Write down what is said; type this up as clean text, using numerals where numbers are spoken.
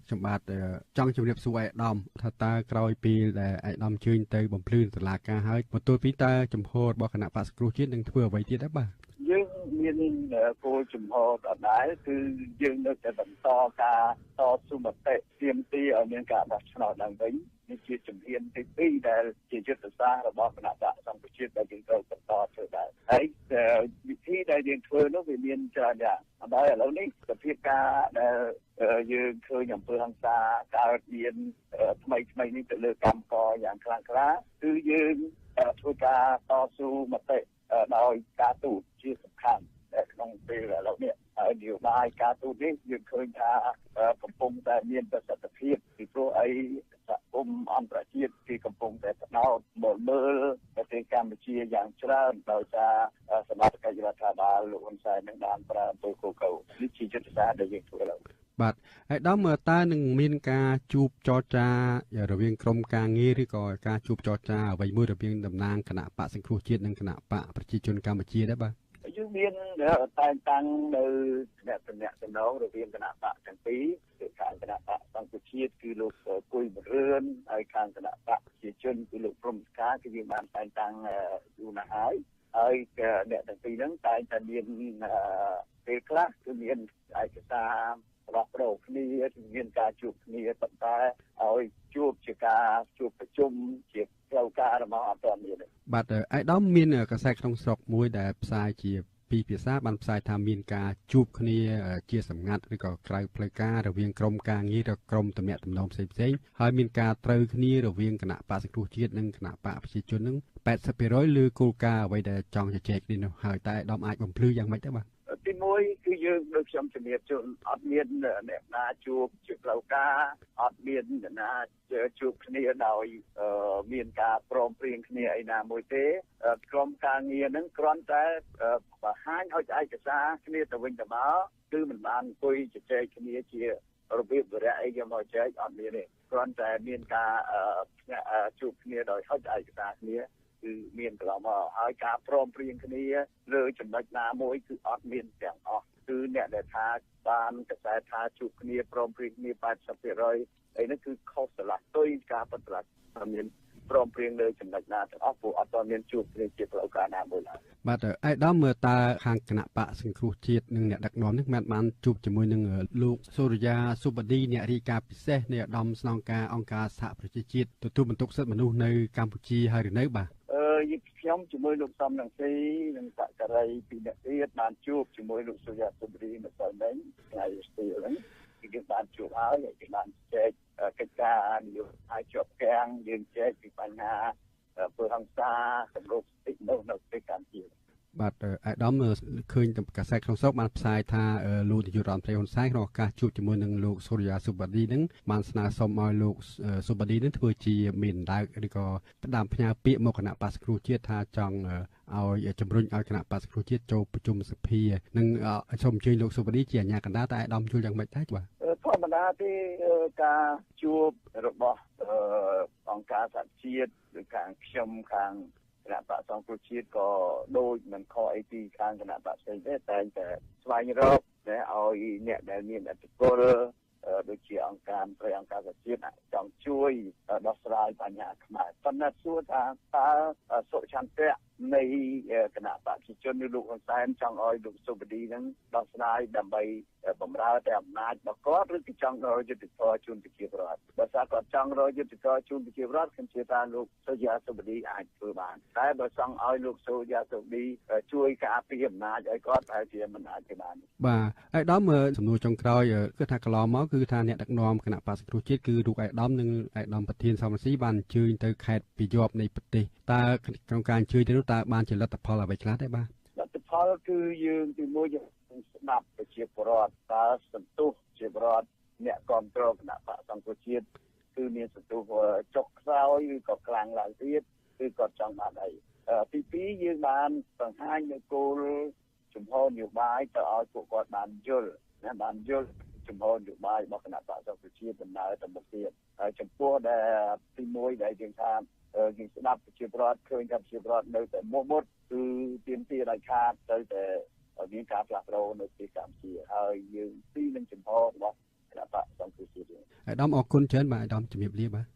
ខ្ញុំបាទចង់ជម្រាបសួរឯកឧត្តមថាតើក្រោយពីដែលឯកឧត្តមជើញទៅបំភ្លឺតុលាការហើយបន្ទាប់ពីតើចំហរបស់គណៈបក្សសង្គ្រោះជាតិនឹងធ្វើអ្វីទៀតដែរបាទយើងមានគោលចំហដដែលគឺយើងនៅតែបន្តការតស៊ូមតិទាមទារឲ្យមានការបោះឆ្នោតឡើងវិញនេះជាជំហានទី2ដែលជាយុទ្ធសាស្ត្ររបស់គណៈបក្សសង្គ្រោះជាតិដែលយើងត្រូវបន្តធ្វើដែរហើយវិធីដែលយើងធ្វើនោះវាមានច្រើនយ៉ាងហើយឥឡូវនេះសភាពការដែលយើងឃើញអំពើហិង្សាកើតមានថ្មីនេះទៅលើកម្មករយ៉ាងខ្លាំងក្លាគឺយើងធ្វើការតស៊ូមតិដោយការទូតជាសំខាន់ក្នុងពេលឥឡូវនេះហើយនយោបាយការទូតនេះយើងឃើញថាកំពុងតែមានប្រសិទ្ធភាពពីព្រោះអីសហគមន៍អន្តរជាតិគឺកំពុងតែផ្ដោតមើលប្រទេសកម្ពុជាយ៉ាងច្រើនដោយសារសមត្ថកិច្ចរដ្ឋាភិបាលលោកហ៊ុនសែននឹងបានប្រើអំពើឃោរឃៅនេះជាយុទ្ធសាស្ត្រដែលយើងធ្វើឡើងបាទហើយដំតើនឹងមានការជួបចរចារវាងក្រុមការងារឬក៏ការជួបចរចាអ្វីមួយរវាងតំណាងគណៈបក្សសង្គ្រោះជាតិនិងគណៈបកប្រជាជនកម្ពុជាដែរបាទយើងមានតែងតាំងនៅតំណែងរវាងគណៈបកទាំងពីរគឺខាងគណៈបកសង្គ្រោះជាតិគឺលោកគួយបរឿនហើយខាងគណៈបកប្រជាជនគឺលោកព្រំសកាគឺយើងបានតែងតាំងយូរណាស់ហើយអ្នកទាំងពីរហ្នឹងតែងតែមានពេលខ្លះគឺមានឯកសាររបស់ប្រោគ្នាមានការជួបគ្នាប៉ុន្តែឲ្យជួបជាការជួបប្រជុំជាផ្លូវការរបស់អត់ទាន់មានបាទឯកឧត្តមមានកសែតក្នុងស្រុកមួយដែលផ្សាយជាពីរភាសាបានផ្សាយថាមានការជួបគ្នាជាសម្ងាត់ឬក៏ក្រៅផ្លូវការរវាងក្រុមការងារឬក្រុមតំណែងផ្សេងហើយមានការត្រូវគ្នារវាងគណៈបក្សសង្គ្រោះជាតិនិងគណៈបកប្រជាជននឹង80%លើគោលការណ៍អ្វីដែលចង់ជជែកនេះនោះហើយតែឧត្តមអាចបំភ្លឺយ៉ាងម៉េចដែរបាទទី1គឺយើងដូចខ្ញុំជំរាបជូនអត់មានអ្នកណាជួបជាផ្លូវការអត់មានអ្នកណាជួបគ្នាដោយមានការព្រមព្រៀងគ្នាអីណាមួយទេក្រុមការងារហ្នឹងគ្រាន់តែបង្ហាញឲ្យឯកសារគ្នាទៅវិញទៅមកគឺមិនបានអង្គុយជជែកគ្នាជារបៀបវរៈអីយកមកចែកអត់មានទេគ្រាន់តែមានការជួបគ្នាដោយហុចឯកសារគ្នាគឺមានកន្លងមកហើយការព្រមព្រៀងគ្នាលើចំណុចណាមួយគឺអត់មានទាំងអស់គឺអ្នកដែលថាបានកសែតថាជួបគ្នាព្រមព្រៀងគ្នា80%អីហ្នឹងគឺខុសឆ្លាស់ទុយការពិតប្រាកដមានព្រមព្រៀងលើចំណុចណាទាំងអស់ព្រោះអត់ទាន់មានជួបគ្នាជាផ្លូវការណាមួយឡើយបាទឯកឧត្តមមើលតើខាងគណៈបកសង្គ្រោះជាតិនិងអ្នកដឹកនាំនេះបានជួបជាមួយនឹងលោកសូរិយាសុបឌីអ្នករាយការណ៍ពិសេសនៃឧត្តមស្នងការអង្គការសហប្រជាជាតិទទួលបន្ទុកសិទ្ធិមនុស្សនៅកម្ពុជាហើយឬនៅបាទខ្ញុំជាមួយលោកសំរងស៊ីនិងបករីពីអ្នកទៀតបានជួបជាមួយលោកសូរិយាសុបឌីនៅពេលនេះថ្ងៃស្ទើរហ្នឹងគឺបានជួបហើយគេបានចែកកិច្ចការនយោបាយជាប់គាំងយើងចែកពីបញ្ហាពើហិង្សាសម្រុកសិទ្ធិមនុស្សនៅប្រទេសកម្ពុជាបាទឯកឧត្តមឃើញកាសែតក្នុងស្រុកបានផ្សាយថាលោកនាយករដ្ឋមន្ត្រីហ៊ុនសែនក្នុងឱកាសជួបជាមួយនឹងលោកសូរិយាសុបឌីនឹងបានស្នើសុំឲ្យលោកសុបឌីនឹងធ្វើជាមេដណ្ដើកឬក៏ផ្ដាំផ្ញើពាក្យមកគណៈបក្សសង្គ្រោះជាតិថាចង់ឲ្យជំរុញឲ្យគណៈបក្សសង្គ្រោះជាតិចូលប្រជុំសភានិងសូមអញ្ជើញលោកសុបឌីជាអាជ្ញាកណ្ដាលតែឯកឧត្តមជួយយ៉ាងម៉េចដែរបាទធម្មតាទេការជួបរបស់អង្គការសហជាតិឬខាងខ្ញុំខាងគណៈបក្សសង្គ្រោះជាតិក៏ដូចមិនខុសអីពីខាងគណៈបក្សផ្សេងទេតែស្វែងរកឲ្យអ្នកដែលមានឥទ្ធិពលដូចជាអង្គការសហជាតិចង់ជួយដោះស្រាយបញ្ហាខ្មែរប៉ុន្តែសួរថាតើសុឆន្ទៈនៃគណៈបព្វជិជនឬលោកហ៊ុនសែនចង់ឲ្យលោកសុបឌីនឹងដោះស្រាយដើម្បីបំរើតែអំណាចរបស់គាត់ឬក៏ចង់រកយុត្តិធម៌ជូនប្រជាពលរដ្ឋបើថាគាត់ចង់រកយុត្តិធម៌ជូនប្រជាពលរដ្ឋខ្ញុំជឿថាលោកសូរិយាសុបឌីអាចធ្វើបានតែបើចង់ឲ្យលោកសូរិយាសុបឌីជួយការពារអំណាចឲ្យគាត់តែជាមិនអាចធ្វើបានបាទឯកឧត្តមសំណួរចុងក្រោយគឺថាកន្លងមកគឺថាអ្នកដឹកនាំគណៈបក្សសង្គ្រោះជាតិគឺលោកឯកឧត្តមនិងឯកឧត្តមប្រធានសំរងស៊ីបានអញ្ជើញទៅខេត្តពីយប់នៃប្រទេសតើក្នុងការអញ្ជើញទៅនោះតើបានជាលទ្ធផលអ្វីខ្លះដែរបាទលទ្ធផលគឺយើងទីមួយយើងស្ដាប់ប្រជាពលរដ្ឋតើសន្ទុះជាពលរដ្ឋអ្នកគ្រប់គ្រងគណៈបក្សសង្គ្រោះជាតិគឺមានសន្ទុះចុកខ្សោយឬក៏ខ្លាំងឡើងទៀតគឺគាត់ចង់បានអីទី2យើងបានបង្ហាញនូវគោលជំហរនយោបាយទៅឲ្យពួកគាត់បានយល់ជំហរនយោបាយរបស់គណៈបក្សសង្គ្រោះជាតិដំណើរទៅមុខទៀតហើយចំពោះដែលទី1ដែលយើងថាយើងស្ដាប់ប្រជាពលរដ្ឋឃើញថាប្រជាពលរដ្ឋនៅតែមុតគឺទាមទារឲ្យខាតទៅតែមានការផ្លាស់ប្ដូរនៅប្រទេសកម្ពុជាហើយយើងទីនឹងចំហរបស់គណៈបក្សសង្គ្រោះជាតិ អាដាមអរគុណច្រើនបាទអាដាមជំរាបលាបាទ